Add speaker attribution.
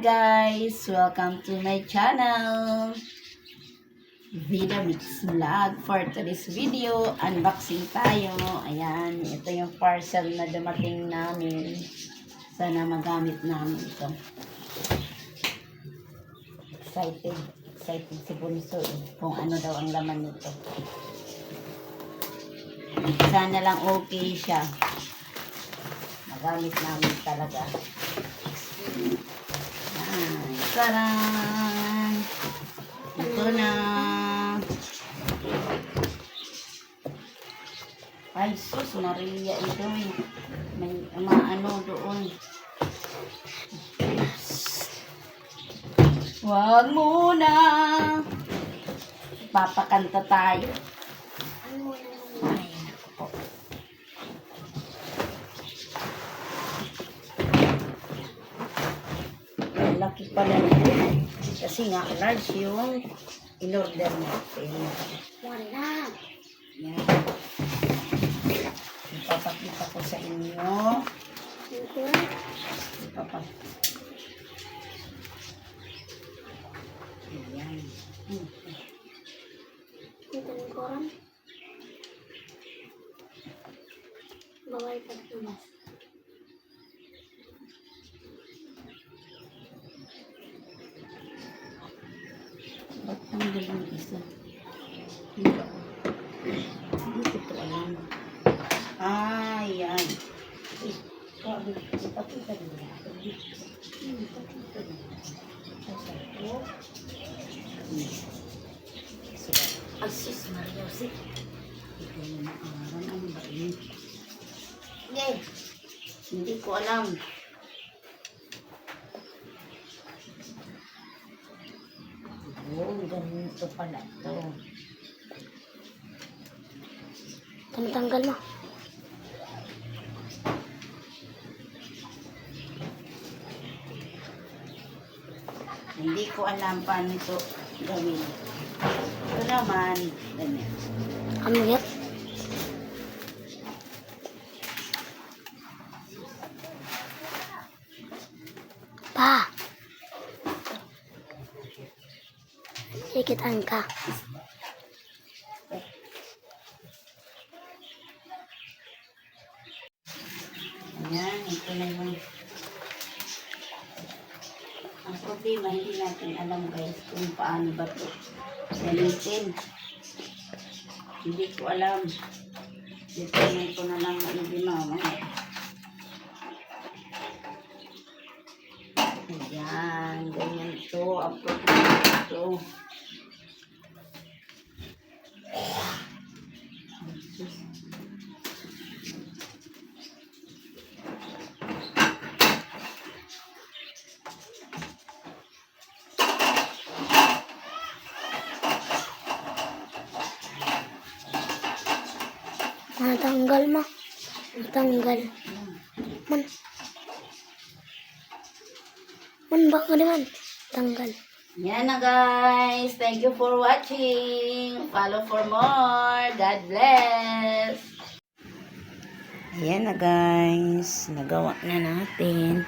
Speaker 1: guys! Welcome to my channel! Vitamix Vlog. For today's video, unboxing tayo. Ayan, ito yung parcel na dumating namin. Sana magamit namin ito. Excited si Bunso kung ano daw ang laman nito. Sana lang okay siya. Magamit namin talaga. Taran! Ito na. Ay, sus, Maria ito eh. May maano doon. Wag muna. Papakanta tayo. Ay, naku po. Laki pala nito. Kasi nga, large yung in-order natin.
Speaker 2: Wala.
Speaker 1: Yan. Ipapakita ko sa inyo. Ayan.
Speaker 2: Ito ng koran. Bawal pagtumas.
Speaker 1: Ba't ang galing isa? Hindi ko ito alam. Ah, yan. Ipakita din natin. Ipakita din natin. Asus, Mariosip. Ito yung maaran. Ano ba yun? Hindi ko alam. Oh, ganito pala ito.
Speaker 2: Tanggal mo.
Speaker 1: Hindi ko alam paano ito gawin. Ito naman, ganyan.
Speaker 2: Ano yan? Pa! Sikitan ka.
Speaker 1: Ayan, ito na yung ang problema, hindi natin alam guys kung paano ba ito gamitin. Hindi ko alam. Dito ko na lang maibinawa. Ayan, ganyan ito. Appropriate ito.
Speaker 2: Natanggal mo. Natanggal. Baka naman. Tanggal.
Speaker 1: Yan na guys. Thank you for watching. Follow for more. God bless. Ayan na guys. Nagawa na natin.